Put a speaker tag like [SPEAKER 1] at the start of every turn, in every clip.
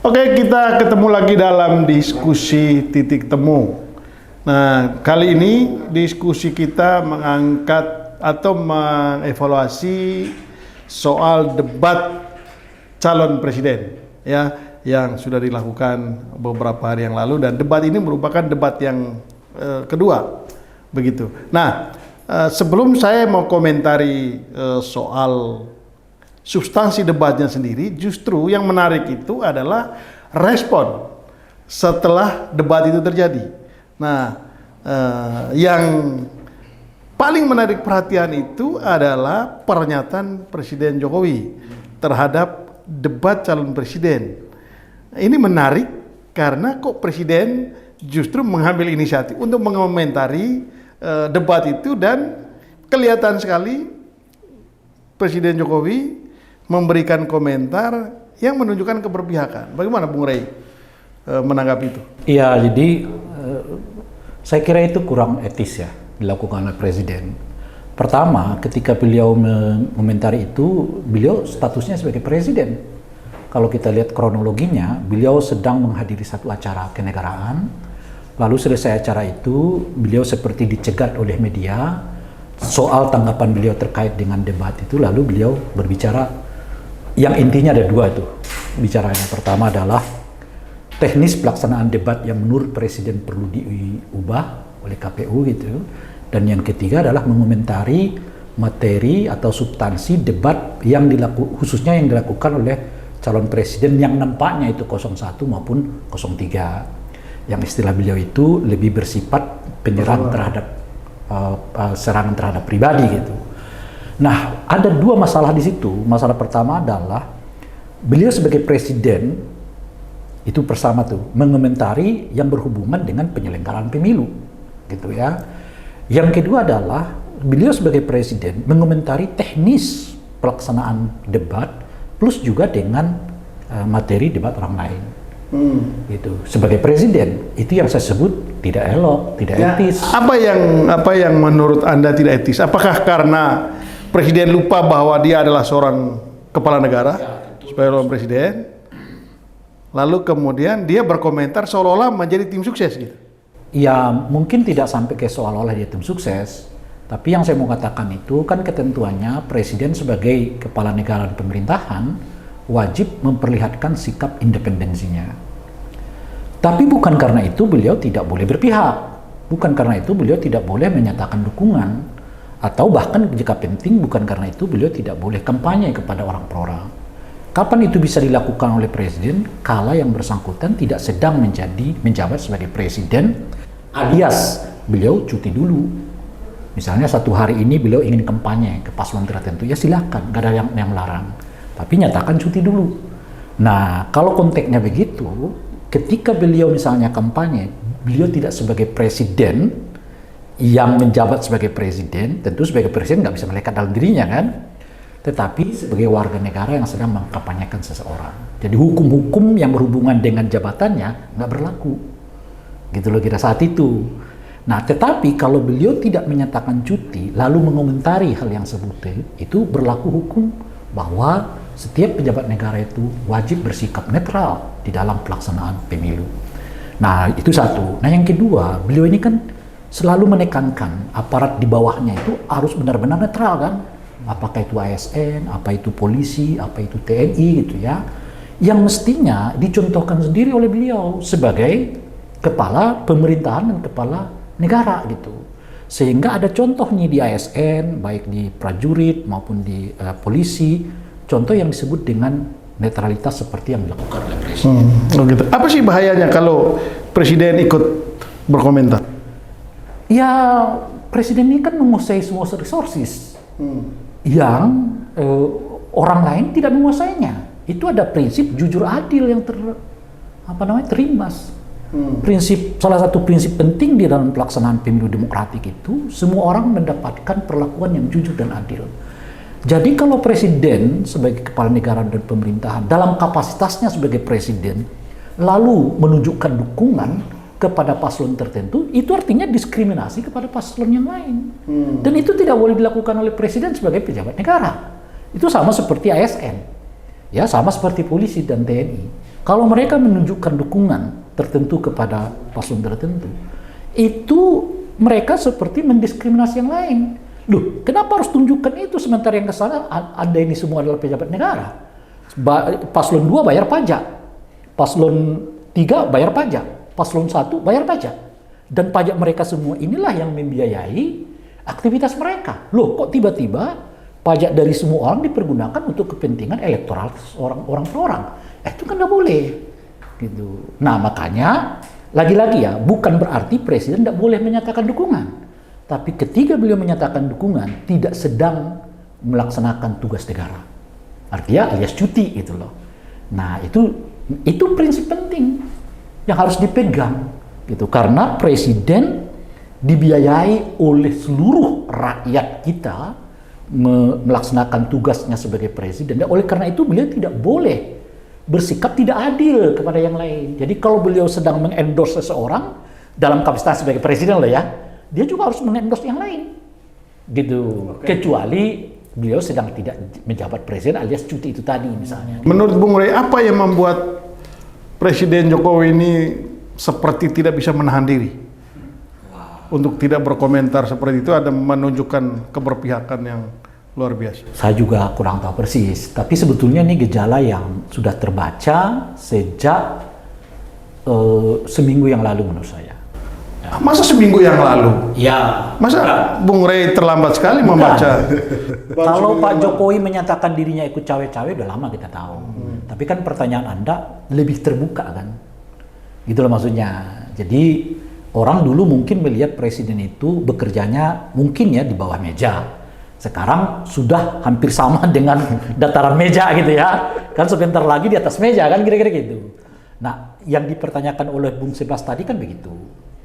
[SPEAKER 1] Oke, kita ketemu lagi dalam diskusi titik temu. Nah, kali ini diskusi kita mengangkat atau mengevaluasi soal debat calon presiden, ya, yang sudah dilakukan beberapa hari yang lalu, dan debat ini merupakan debat yang kedua, begitu. Nah, sebelum saya mau komentari soal substansi debatnya sendiri, justru yang menarik itu adalah respon setelah debat itu terjadi. Nah, yang paling menarik perhatian itu adalah pernyataan Presiden Jokowi terhadap debat calon presiden. Ini menarik karena kok Presiden justru mengambil inisiatif untuk mengomentari debat itu, dan kelihatan sekali Presiden Jokowi memberikan komentar yang menunjukkan keberpihakan. Bagaimana Bung Rey menanggapi itu?
[SPEAKER 2] Iya, jadi saya kira itu kurang etis ya dilakukan oleh Presiden. Pertama, ketika beliau mengomentari itu, beliau statusnya sebagai Presiden. Kalau kita lihat kronologinya, beliau sedang menghadiri satu acara kenegaraan, lalu selesai acara itu, beliau seperti dicegat oleh media soal tanggapan beliau terkait dengan debat itu, lalu beliau berbicara. Yang intinya ada dua itu bicaranya. Pertama adalah teknis pelaksanaan debat yang menurut Presiden perlu diubah oleh KPU gitu. Dan yang ketiga adalah mengomentari materi atau substansi debat yang khususnya yang dilakukan oleh calon presiden yang nampaknya itu 01 maupun 03. Yang istilah beliau itu lebih bersifat penyerang terhadap serangan terhadap pribadi gitu. Nah, ada dua masalah di situ. Masalah pertama adalah beliau sebagai presiden itu bersama tuh mengomentari yang berhubungan dengan penyelenggaraan pemilu, gitu ya. Yang kedua adalah beliau sebagai presiden mengomentari teknis pelaksanaan debat plus juga dengan materi debat orang lain. Gitu. Sebagai presiden itu yang saya sebut tidak elok, tidak etis.
[SPEAKER 1] Apa yang menurut Anda tidak etis? Apakah karena Presiden lupa bahwa dia adalah seorang kepala negara sebagai seorang presiden, lalu kemudian dia berkomentar seolah-olah menjadi tim sukses gitu?
[SPEAKER 2] Ya, mungkin tidak sampai ke seolah-olah dia tim sukses, tapi yang saya mau katakan itu kan ketentuannya presiden sebagai kepala negara dan pemerintahan wajib memperlihatkan sikap independensinya. Tapi bukan karena itu beliau tidak boleh berpihak, bukan karena itu beliau tidak boleh menyatakan dukungan, atau bahkan jika penting bukan karena itu beliau tidak boleh kampanye kepada orang per orang. Kapan itu bisa dilakukan oleh presiden? Kala yang bersangkutan tidak sedang menjabat sebagai presiden, alias beliau cuti dulu. Misalnya satu hari ini beliau ingin kampanye ke paslon tertentu, ya silakan, gak ada yang melarang. Tapi nyatakan cuti dulu. Nah, kalau konteksnya begitu, ketika beliau misalnya kampanye, beliau tidak sebagai presiden yang menjabat sebagai presiden, tentu sebagai presiden nggak bisa melekat dalam dirinya kan, tetapi sebagai warga negara yang sedang mengkampanyekan seseorang. Jadi hukum-hukum yang berhubungan dengan jabatannya nggak berlaku, gitu loh kira saat itu. Nah, tetapi kalau beliau tidak menyatakan cuti lalu mengomentari hal yang sebut itu berlaku hukum bahwa setiap pejabat negara itu wajib bersikap netral di dalam pelaksanaan pemilu. Nah, itu satu. Nah, yang kedua, beliau ini kan selalu menekankan aparat di bawahnya itu harus benar-benar netral kan, apakah itu ASN, apa itu polisi, apa itu TNI gitu ya, yang mestinya dicontohkan sendiri oleh beliau sebagai kepala pemerintahan dan kepala negara gitu, sehingga ada contohnya di ASN baik di prajurit maupun di polisi, contoh yang disebut dengan netralitas seperti yang dilakukan oleh presiden.
[SPEAKER 1] Gitu. Apa sih bahayanya kalau presiden ikut berkomentar?
[SPEAKER 2] Ya, presiden ini kan menguasai semua resources yang orang lain tidak menguasainya. Itu ada prinsip jujur adil yang terimbas. Salah satu prinsip penting di dalam pelaksanaan pemilu demokratik itu semua orang mendapatkan perlakuan yang jujur dan adil. Jadi kalau presiden sebagai kepala negara dan pemerintahan dalam kapasitasnya sebagai presiden lalu menunjukkan dukungan kepada paslon tertentu, itu artinya diskriminasi kepada paslon yang lain. Dan itu tidak boleh dilakukan oleh presiden sebagai pejabat negara. Itu sama seperti ASN. Ya, sama seperti polisi dan TNI. Kalau mereka menunjukkan dukungan tertentu kepada paslon tertentu, itu mereka seperti mendiskriminasi yang lain. Loh, kenapa harus tunjukkan itu sementara yang ke sana ada ini semua adalah pejabat negara? Paslon 2 bayar pajak, paslon 3 bayar pajak, paslon 1 bayar pajak. Dan pajak mereka semua inilah yang membiayai aktivitas mereka. Loh, kok tiba-tiba pajak dari semua orang dipergunakan untuk kepentingan elektoral orang per orang? Itu kan nggak boleh. Gitu. Nah, makanya lagi-lagi ya, bukan berarti presiden tidak boleh menyatakan dukungan. Tapi ketika beliau menyatakan dukungan, tidak sedang melaksanakan tugas negara. Artinya alias cuti gitu loh. Nah, itu prinsip penting yang harus dipegang gitu, karena presiden dibiayai oleh seluruh rakyat kita melaksanakan tugasnya sebagai presiden. Dan oleh karena itu beliau tidak boleh bersikap tidak adil kepada yang lain. Jadi kalau beliau sedang mengendorse seseorang dalam kapasitas sebagai presiden loh ya, dia juga harus mengendorse yang lain gitu. Kecuali beliau sedang tidak menjabat presiden alias cuti itu tadi misalnya.
[SPEAKER 1] Menurut Bung Rey, apa yang membuat Presiden Jokowi ini seperti tidak bisa menahan diri? Untuk tidak berkomentar seperti itu, ada menunjukkan keberpihakan yang luar biasa.
[SPEAKER 2] Saya juga kurang tahu persis, tapi sebetulnya ini gejala yang sudah terbaca sejak seminggu yang lalu menurut saya.
[SPEAKER 1] Masa seminggu yang lalu?
[SPEAKER 2] Ya.
[SPEAKER 1] Masa Bung Rey terlambat sekali membaca?
[SPEAKER 2] Kalau Pak Jokowi menyatakan dirinya ikut cawe-cawe udah lama kita tahu. Tapi kan pertanyaan Anda lebih terbuka kan? Gitu loh maksudnya. Jadi orang dulu mungkin melihat presiden itu bekerjanya mungkin ya di bawah meja. Sekarang sudah hampir sama dengan dataran meja gitu ya. Kan sebentar lagi di atas meja kan kira-kira gitu. Nah, yang dipertanyakan oleh Bung Sebas tadi kan begitu.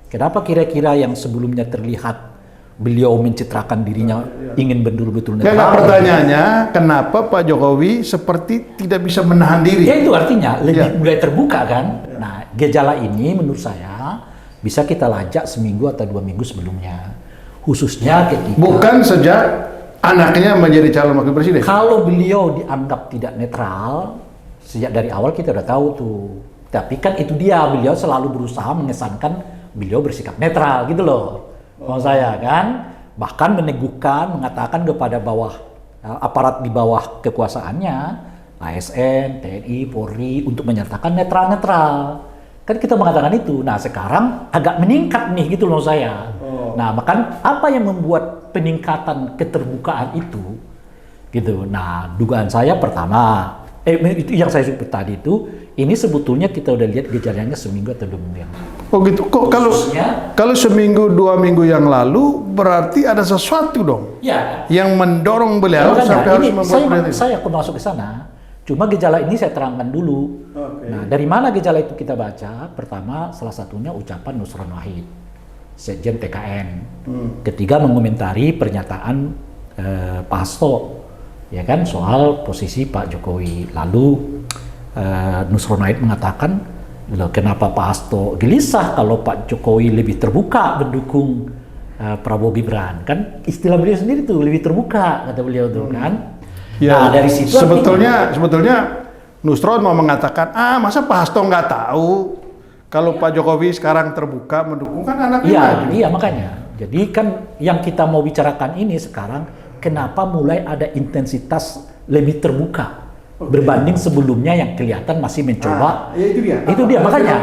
[SPEAKER 2] Kenapa kira-kira yang sebelumnya terlihat beliau mencitrakan dirinya ingin betul-betul netral?
[SPEAKER 1] Karena pertanyaannya, kenapa Pak Jokowi seperti tidak bisa menahan diri?
[SPEAKER 2] Ya itu artinya lebih mulai terbuka kan. Nah, gejala ini menurut saya bisa kita lacak seminggu atau 2 minggu sebelumnya. Khususnya ketika
[SPEAKER 1] bukan sejak anaknya menjadi calon wakil presiden.
[SPEAKER 2] Kalau beliau dianggap tidak netral, sejak dari awal kita udah tahu tuh. Tapi kan itu dia, beliau selalu berusaha mengesankan beliau bersikap netral gitu loh. Maksud saya kan, bahkan meneguhkan, mengatakan kepada aparat di bawah kekuasaannya, ASN, TNI, Polri untuk menyertakan netral-netral. Kan kita mengatakan itu. Nah sekarang agak meningkat nih gitu loh saya. Nah bahkan apa yang membuat peningkatan keterbukaan itu gitu. Nah dugaan saya pertama, itu yang saya sebut tadi itu, ini sebetulnya kita udah lihat gejalanya seminggu atau 2 minggu yang lalu.
[SPEAKER 1] Oh gitu. Kok kalau seminggu 2 minggu yang lalu berarti ada sesuatu dong
[SPEAKER 2] ya,
[SPEAKER 1] yang mendorong beliau sampai harus membuat
[SPEAKER 2] saya akan masuk ke sana. Cuma gejala ini saya terangkan dulu. Nah, dari mana gejala itu kita baca? Pertama, salah satunya ucapan Nusron Wahid, Sekjen TKN, ketika mengomentari pernyataan Pak Hasto, ya kan, soal posisi Pak Jokowi. Lalu Nusron Wahid mengatakan, loh, kenapa Pak Hasto gelisah kalau Pak Jokowi lebih terbuka mendukung Prabowo Gibran? Kan istilah beliau sendiri tuh lebih terbuka, kata beliau tuh kan.
[SPEAKER 1] Ya,
[SPEAKER 2] nah dari situ
[SPEAKER 1] sebetulnya Nusron mau mengatakan, masa Pak Hasto nggak tahu kalau Pak Jokowi sekarang terbuka mendukung kan anaknya.
[SPEAKER 2] Iya makanya. Jadi kan yang kita mau bicarakan ini sekarang, kenapa mulai ada intensitas lebih terbuka berbanding sebelumnya yang kelihatan masih mencoba.
[SPEAKER 1] Ya
[SPEAKER 2] itu dia makanya.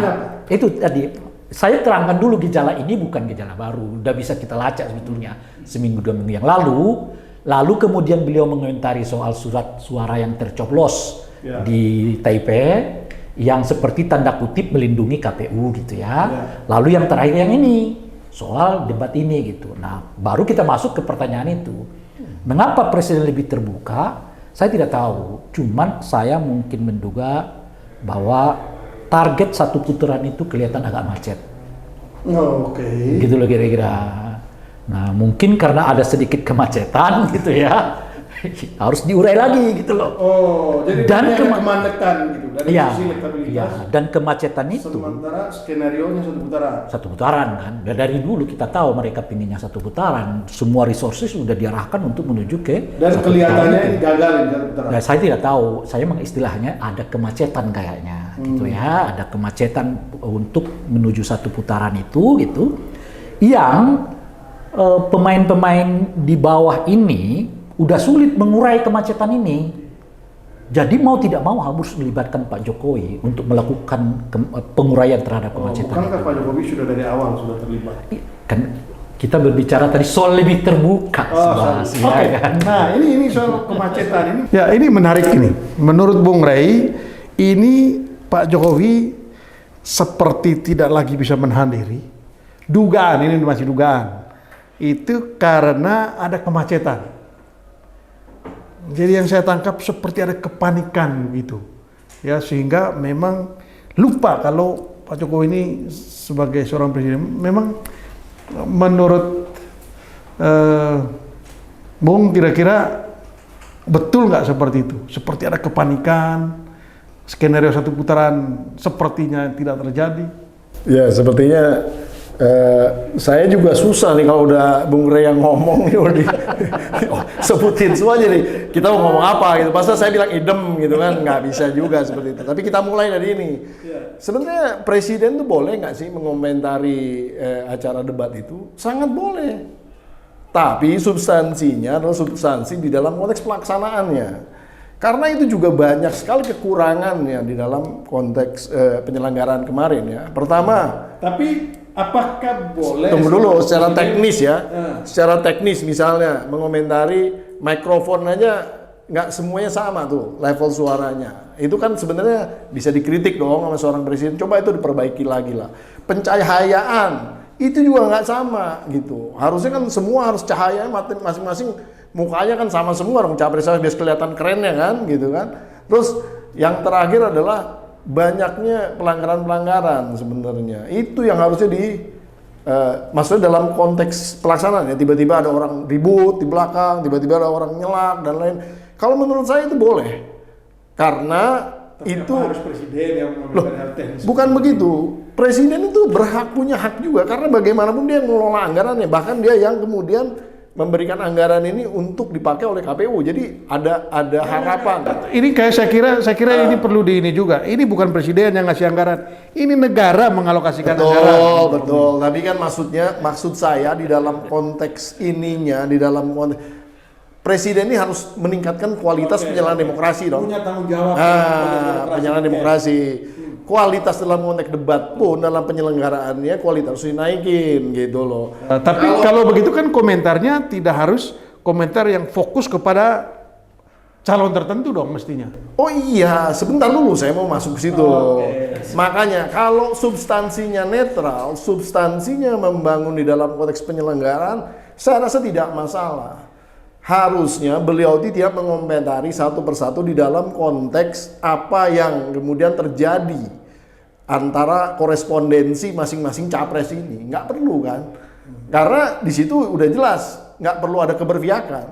[SPEAKER 2] Itu tadi saya terangkan dulu, gejala ini bukan gejala baru, udah bisa kita lacak sebetulnya seminggu 2 minggu yang lalu. Lalu kemudian beliau mengomentari soal surat suara yang tercoblos di Taipei yang seperti tanda kutip melindungi KPU gitu ya. Lalu yang terakhir yang ini soal debat ini gitu. Nah, baru kita masuk ke pertanyaan itu. Mengapa presiden lebih terbuka? Saya tidak tahu. Cuman saya mungkin menduga bahwa target satu putaran itu kelihatan agak macet. Gitu loh kira-kira. Nah mungkin karena ada sedikit kemacetan gitu ya, harus diurai lagi gitu loh.
[SPEAKER 1] Jadi dan kemacetan gitu dari sisi elektabilitas.
[SPEAKER 2] Iya, dan kemacetan itu.
[SPEAKER 1] Sementara skenarionya 1 putaran. 1
[SPEAKER 2] putaran kan. Dari dulu kita tahu mereka pinginnya 1 putaran. Semua resources sudah diarahkan untuk menuju ke.
[SPEAKER 1] Dan kelihatannya gagal di 1 putaran.
[SPEAKER 2] Nah, saya tidak tahu. Saya mengistilahnya ada kemacetan kayaknya. gitu ya, ada kemacetan untuk menuju satu putaran itu gitu, yang pemain-pemain di bawah ini udah sulit mengurai kemacetan ini. Jadi mau tidak mau harus melibatkan Pak Jokowi untuk melakukan penguraian terhadap kemacetan.
[SPEAKER 1] Bukankah Pak Jokowi sudah dari awal sudah terlibat?
[SPEAKER 2] Kan kita berbicara tadi soal lebih terbuka,
[SPEAKER 1] Oke.
[SPEAKER 2] kan?
[SPEAKER 1] Nah, ini soal kemacetan ini. Ya, ini menarik ini. Menurut Bung Rey, ini Pak Jokowi seperti tidak lagi bisa menahan diri. Dugaan, ini masih dugaan. Itu karena ada kemacetan. Jadi yang saya tangkap seperti ada kepanikan gitu. Ya, sehingga memang lupa kalau Pak Jokowi ini sebagai seorang presiden memang menurut Bung, kira-kira betul nggak seperti itu? Seperti ada kepanikan, skenario satu putaran sepertinya tidak terjadi.
[SPEAKER 3] Ya, sepertinya saya juga susah nih kalau udah Bung Rey yang ngomong nih, sebutin semuanya nih. Kita mau ngomong apa gitu? Pasti saya bilang idem gitu kan, nggak bisa juga seperti itu. Tapi kita mulai dari ini. Sebenarnya presiden tuh boleh nggak sih mengomentari acara debat itu? Sangat boleh. Tapi substansinya adalah substansi di dalam konteks pelaksanaannya. Karena itu juga banyak sekali kekurangannya di dalam konteks penyelenggaraan kemarin ya. Pertama,
[SPEAKER 1] Tapi apakah boleh?
[SPEAKER 3] tunggu dulu secara teknis ya. Secara teknis misalnya mengomentari mikrofon aja nggak semuanya sama tuh level suaranya. Itu kan sebenarnya bisa dikritik dong sama seorang presiden. Coba itu diperbaiki lagi lah. Pencahayaan itu juga nggak sama gitu. Harusnya kan semua harus cahaya masing-masing mukanya kan sama semua dong, capres biar kelihatan kerennya kan gitu kan. Terus yang terakhir adalah banyaknya pelanggaran-pelanggaran sebenarnya. Itu yang harusnya maksudnya dalam konteks pelaksanaan ya, tiba-tiba ada orang ribut di belakang, tiba-tiba ada orang nyelak dan lain. Kalau menurut saya itu boleh. Karena itu
[SPEAKER 1] harus presiden yang memberikan hal teknis.
[SPEAKER 3] bukan begitu. Presiden itu berhak, punya hak juga karena bagaimanapun dia yang mengelola anggarannya, bahkan dia yang kemudian memberikan anggaran ini untuk dipakai oleh KPU. Jadi ada harapan.
[SPEAKER 1] Ini kayak saya kira ini perlu ini juga. Ini bukan presiden yang ngasih anggaran. Ini negara mengalokasikan anggaran.
[SPEAKER 3] Betul. Tapi kan maksud saya di dalam konteks ininya, di dalam konteks presiden ini harus meningkatkan kualitas penyelenggaraan demokrasi dong.
[SPEAKER 1] Punya tanggung jawab.
[SPEAKER 3] Penyelenggaraan demokrasi. Kualitas dalam konteks debat pun dalam penyelenggaraannya kualitas harus dinaikin gitu loh.
[SPEAKER 1] Tapi kalau begitu kan komentarnya tidak harus komentar yang fokus kepada calon tertentu dong mestinya.
[SPEAKER 3] Oh iya, sebentar dulu saya mau masuk ke situ. Makanya kalau substansinya netral, substansinya membangun di dalam konteks penyelenggaraan, saya rasa tidak masalah. Harusnya beliau tidak mengomentari satu persatu di dalam konteks apa yang kemudian terjadi antara korespondensi masing-masing capres ini. Nggak perlu kan? Karena di situ udah jelas, nggak perlu ada keberpihakan.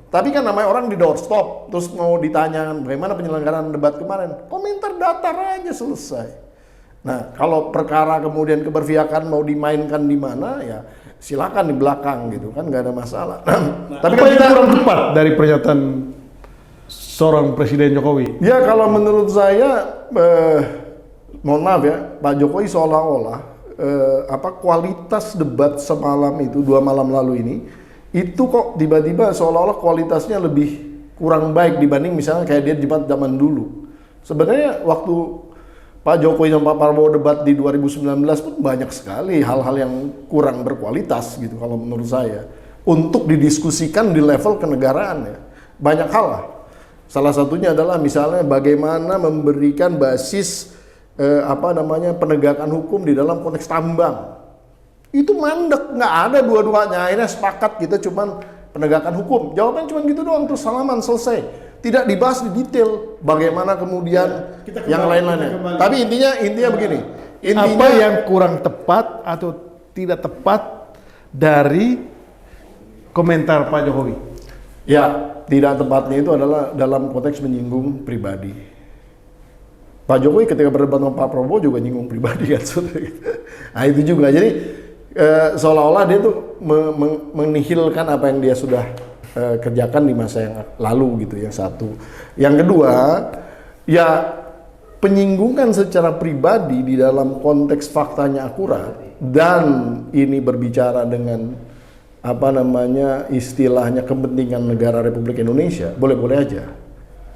[SPEAKER 3] Tapi kan namanya orang di doorstop, terus mau ditanyakan bagaimana penyelenggaraan debat kemarin, komentar datar aja selesai. Nah, kalau perkara kemudian keberpihakan mau dimainkan di mana, ya silakan di belakang gitu kan, nggak ada masalah. Tapi
[SPEAKER 1] Apa
[SPEAKER 3] kan
[SPEAKER 1] yang kurang tepat dari pernyataan seorang Presiden Jokowi?
[SPEAKER 3] ya kalau menurut saya, mohon maaf ya, Pak Jokowi seolah-olah kualitas debat semalam itu, 2 malam lalu ini, itu kok tiba-tiba seolah-olah kualitasnya lebih kurang baik dibanding misalnya kayak dia debat zaman dulu. Sebenarnya waktu Pak Jokowi dan Pak Prabowo debat di 2019 pun banyak sekali hal-hal yang kurang berkualitas gitu kalau menurut saya. Untuk didiskusikan di level kenegaraan ya. Banyak hal lah. Salah satunya adalah misalnya bagaimana memberikan basis penegakan hukum di dalam konteks tambang. Itu mandek, nggak ada dua-duanya. Akhirnya sepakat kita cuman penegakan hukum. Jawabannya cuma gitu doang, terus salaman selesai. Tidak dibahas di detail bagaimana kemudian yang lain-lainnya. Tapi intinya begini.
[SPEAKER 1] Apa yang kurang tepat atau tidak tepat dari komentar Pak Jokowi?
[SPEAKER 3] Ya, tidak tepatnya itu adalah dalam konteks menyinggung pribadi. Pak Jokowi ketika berdebat sama Pak Prabowo juga nyinggung pribadi kan. Nah itu juga. Jadi seolah-olah dia tuh menihilkan apa yang dia sudah kerjakan di masa yang lalu gitu, yang satu. Yang kedua, ya penyinggungan secara pribadi di dalam konteks faktanya akurat dan ini berbicara dengan apa namanya istilahnya kepentingan negara Republik Indonesia, boleh-boleh aja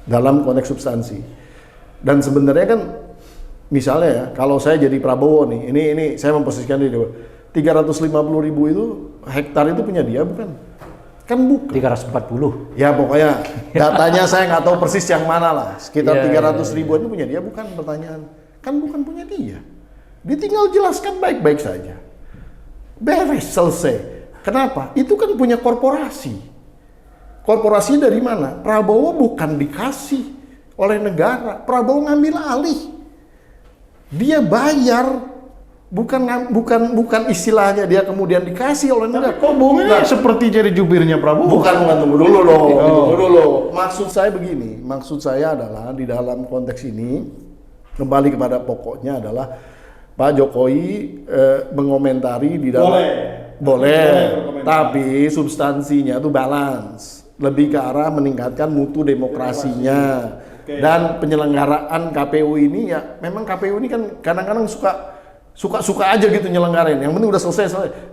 [SPEAKER 3] dalam konteks substansi. Dan sebenarnya kan misalnya ya, kalau saya jadi Prabowo nih, ini saya memposisikan diri 350.000 itu hektar itu punya dia bukan? Kan bukan.
[SPEAKER 2] 340.
[SPEAKER 3] Ya pokoknya datanya saya nggak tahu persis yang mana lah. Sekitar 300 ribuan itu punya dia bukan, pertanyaan. Kan bukan punya dia. Dia tinggal jelaskan baik-baik saja. Beres, selesai. Kenapa? Itu kan punya korporasi. Korporasi dari mana? Prabowo bukan dikasih oleh negara. Prabowo ngambil alih. Dia bayar. Bukan istilahnya dia kemudian dikasih oleh negara.
[SPEAKER 1] Kok bohongnya seperti jadi jubirnya Prabowo?
[SPEAKER 3] Bukan, tunggu dulu loh. Tunggu dulu. Maksud saya begini, maksud saya adalah di dalam konteks ini kembali kepada pokoknya adalah Pak Jokowi mengomentari di dalam boleh, tapi substansinya tuh balance, lebih ke arah meningkatkan mutu demokrasinya dan penyelenggaraan KPU ini ya memang KPU ini kan kadang-kadang suka aja gitu nyelenggarain. Yang penting udah selesai.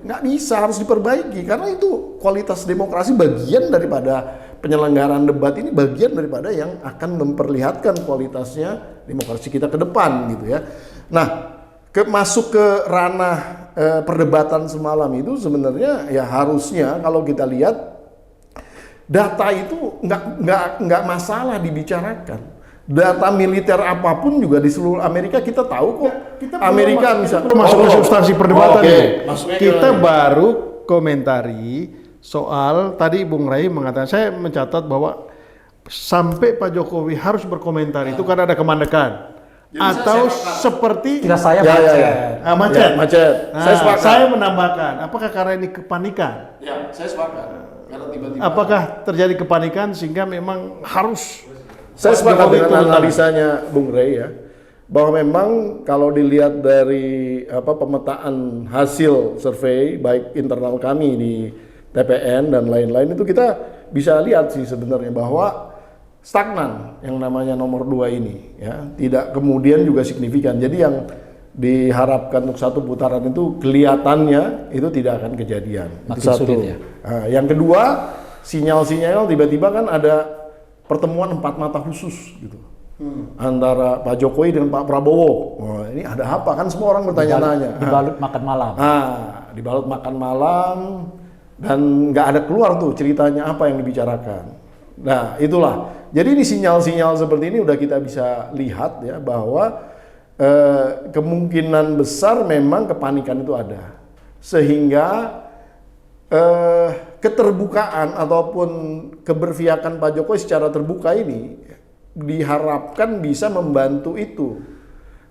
[SPEAKER 3] Nggak bisa, harus diperbaiki karena itu kualitas demokrasi bagian daripada penyelenggaraan debat ini bagian daripada yang akan memperlihatkan kualitasnya demokrasi kita ke depan gitu ya. Nah, masuk ke ranah perdebatan semalam itu sebenarnya ya harusnya kalau kita lihat data itu nggak masalah dibicarakan. Data militer apapun juga di seluruh Amerika kita tahu kok. Amerika misalnya
[SPEAKER 1] masuk ke substansi perdebatan ini. Kita
[SPEAKER 3] ke
[SPEAKER 1] baru komentari soal tadi Bung Rai mengatakan, saya mencatat bahwa sampai Pak Jokowi harus berkomentar itu karena ada kemandekan. Atau seperti
[SPEAKER 2] Tidak saya
[SPEAKER 1] macet.
[SPEAKER 3] Macet. Saya sepakat.
[SPEAKER 1] Saya menambahkan, apakah karena ini kepanikan?
[SPEAKER 3] Ya, saya sepakat. Karena tiba-tiba
[SPEAKER 1] Apakah terjadi kepanikan sehingga memang harus
[SPEAKER 3] saya sepakat
[SPEAKER 1] Jokowi
[SPEAKER 3] dengan
[SPEAKER 1] turun tangan?
[SPEAKER 3] analisanya Bung Rey ya, bahwa memang kalau dilihat dari pemetaan hasil survei baik internal kami di TPN dan lain-lain itu kita bisa lihat sih sebenarnya bahwa stagnan yang namanya nomor 2 ini ya, tidak kemudian juga signifikan. Jadi yang diharapkan untuk satu putaran itu kelihatannya itu tidak akan kejadian.
[SPEAKER 2] Makin
[SPEAKER 3] Itu satu.
[SPEAKER 2] sulit ya.
[SPEAKER 3] Nah, yang kedua, sinyal-sinyal tiba-tiba kan ada pertemuan 4 mata khusus gitu. Antara Pak Jokowi dengan Pak Prabowo. Wah, ini ada apa? Kan semua orang bertanya-tanya.
[SPEAKER 2] Dibalut makan malam.
[SPEAKER 3] Dibalut makan malam dan nggak ada keluar tuh ceritanya apa yang dibicarakan. Nah, itulah. Jadi ini sinyal-sinyal seperti ini udah kita bisa lihat ya bahwa kemungkinan besar memang kepanikan itu ada. Sehingga keterbukaan ataupun keberpihakan Pak Jokowi secara terbuka ini diharapkan bisa membantu itu.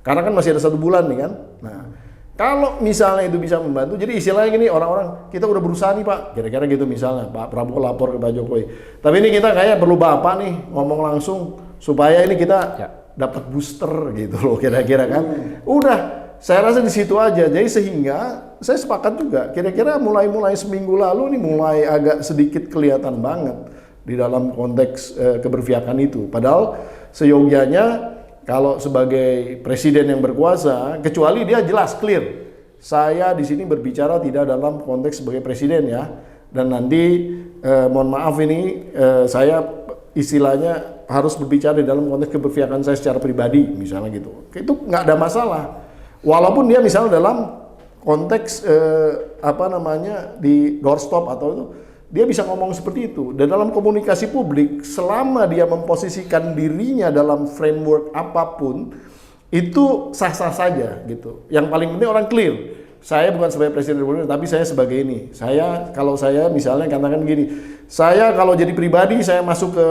[SPEAKER 3] Karena kan masih ada 1 bulan nih kan. Nah, kalau misalnya itu bisa membantu, jadi istilahnya gini, orang-orang kita udah berusaha nih Pak, kira-kira gitu misalnya Pak Prabowo lapor ke Pak Jokowi. Tapi ini kita kayak perlu Bapak nih ngomong langsung supaya ini kita dapat booster gitu loh kira-kira kan. Udah, saya rasa di situ aja. Jadi sehingga saya sepakat juga, kira-kira mulai seminggu lalu nih mulai agak sedikit kelihatan banget di dalam konteks keberpihakan itu. Padahal seyogianya kalau sebagai presiden yang berkuasa, kecuali dia jelas clear, saya di sini berbicara tidak dalam konteks sebagai presiden ya, dan nanti mohon maaf ini saya istilahnya harus berbicara di dalam konteks keberpihakan saya secara pribadi misalnya gitu, itu nggak ada masalah, walaupun dia misalnya dalam konteks di doorstop atau itu dia bisa ngomong seperti itu. Dan dalam komunikasi publik, selama dia memposisikan dirinya dalam framework apapun, itu sah-sah saja gitu. Yang paling penting orang clear. Saya bukan sebagai presiden Republik, tapi saya sebagai ini. Kalau saya misalnya katakan gini, saya kalau jadi pribadi saya masuk ke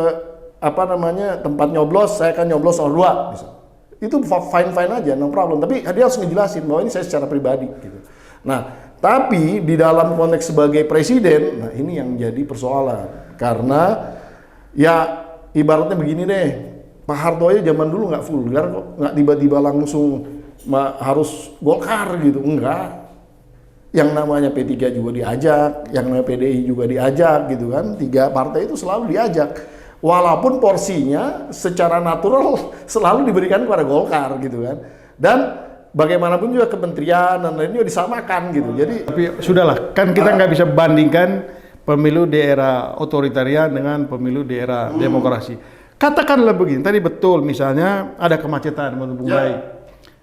[SPEAKER 3] tempat nyoblos, saya akan nyoblos nomor 2 misalnya. Itu fine-fine aja, no problem. Tapi dia harus ngejelasin bahwa ini saya secara pribadi gitu. Nah, tapi di dalam konteks sebagai presiden, nah ini yang jadi persoalan. Karena ya ibaratnya begini deh, Pak Harto aja zaman dulu nggak vulgar kok, nggak tiba-tiba langsung harus Golkar gitu, enggak. Yang namanya P3 juga diajak, yang namanya PDI juga diajak gitu kan, 3 partai itu selalu diajak. Walaupun porsinya secara natural selalu diberikan kepada Golkar gitu kan. Dan bagaimanapun juga kementerian dan lainnya disamakan gitu. Jadi
[SPEAKER 1] Tapi sudahlah, kan kita nggak bisa bandingkan pemilu di era otoritarian dengan pemilu di era demokrasi. Katakanlah begini, tadi betul misalnya ada kemacetan menurut Bung Rai.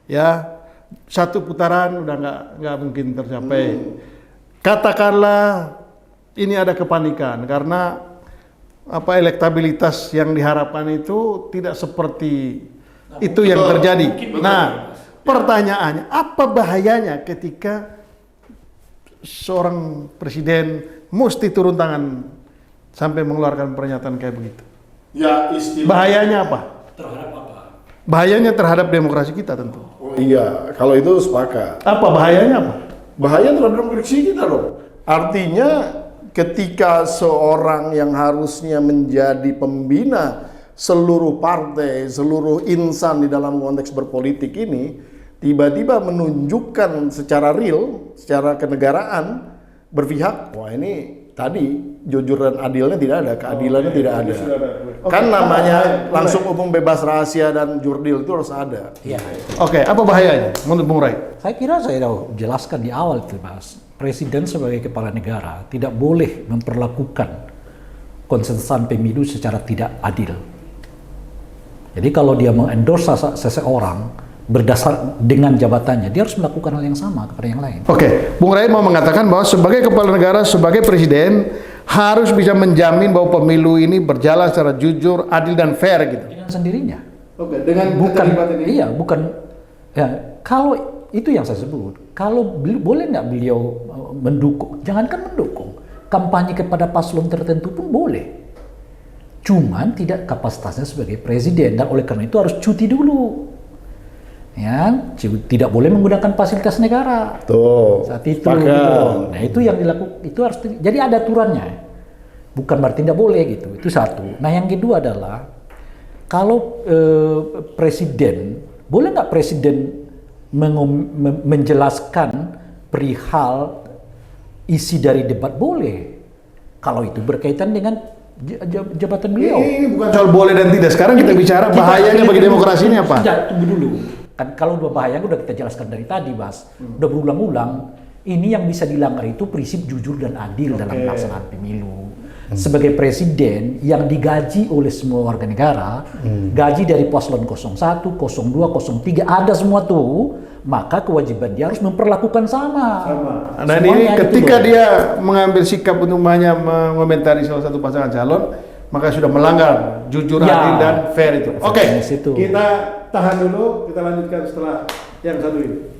[SPEAKER 1] Ya, satu putaran udah nggak mungkin tercapai. Katakanlah ini ada kepanikan karena elektabilitas yang diharapkan itu tidak seperti itu yang terjadi. Nah, pertanyaannya apa bahayanya ketika seorang presiden mesti turun tangan sampai mengeluarkan pernyataan kayak begitu?
[SPEAKER 3] ya istilah.
[SPEAKER 1] Bahayanya apa?
[SPEAKER 2] Terhadap apa?
[SPEAKER 1] Bahayanya terhadap demokrasi kita tentu.
[SPEAKER 3] Oh, iya, kalau itu sepakat.
[SPEAKER 1] Apa bahayanya apa?
[SPEAKER 3] Bahaya terhadap demokrasi kita loh. Artinya ketika seorang yang harusnya menjadi pembina seluruh partai, seluruh insan di dalam konteks berpolitik ini, tiba-tiba menunjukkan secara real, secara kenegaraan, berpihak, wah ini tadi jujur dan adilnya tidak ada, keadilannya tidak ada. Kan namanya langsung umum bebas rahasia dan jurdil itu harus ada.
[SPEAKER 2] Iya.
[SPEAKER 1] Oke, apa bahayanya menurut Bung Rai?
[SPEAKER 2] Saya kira saya sudah jelaskan di awal itu, Mas. Presiden sebagai kepala negara tidak boleh memperlakukan kontestan pemilu secara tidak adil. Jadi kalau dia mengendorse seseorang berdasar dengan jabatannya, dia harus melakukan hal yang sama kepada yang lain.
[SPEAKER 1] Oke, Bung Rai mau mengatakan bahwa sebagai kepala negara, sebagai presiden harus bisa menjamin bahwa pemilu ini berjalan secara jujur, adil dan fair gitu.
[SPEAKER 2] Dengan sendirinya.
[SPEAKER 1] Oke, dengan
[SPEAKER 2] Bukan,
[SPEAKER 1] keterlibatan ini.
[SPEAKER 2] iya, bukan. Ya, kalau itu yang saya sebut. Kalau boleh nggak beliau mendukung? Jangankan mendukung, kampanye kepada paslon tertentu pun boleh. Cuman tidak kapasitasnya sebagai presiden dan oleh karena itu harus cuti dulu. Ya, tidak boleh menggunakan fasilitas negara.
[SPEAKER 3] Tuh.
[SPEAKER 2] Saat itu.
[SPEAKER 3] Sepakat.
[SPEAKER 2] Gitu. Nah, itu yang dilakukan, itu harus jadi ada aturannya. Bukan berarti tidak boleh gitu. Itu satu. Nah, yang kedua adalah kalau presiden, boleh nggak presiden menjelaskan perihal isi dari debat? Boleh. Kalau itu berkaitan dengan jabatan beliau.
[SPEAKER 1] Ini bukan soal boleh dan tidak. Sekarang kita bicara bahayanya bagi demokrasi ini apa?
[SPEAKER 2] Tunggu dulu. Kan kalau bahayanya udah kita jelaskan dari tadi, Mas. Udah berulang-ulang. Ini yang bisa dilanggar itu prinsip jujur dan adil dalam pelaksanaan pemilu. Sebagai presiden yang digaji oleh semua warga negara, gaji dari paslon 01, 02, 03 ada semua tuh, maka kewajiban dia harus memperlakukan sama.
[SPEAKER 1] Dan ini ketika dia mengambil sikap untuk hanya mengomentari salah satu pasangan calon, maka sudah melanggar jujur, adil dan fair itu. Oke,
[SPEAKER 2] Situ.
[SPEAKER 1] kita tahan dulu, kita lanjutkan setelah yang satu ini.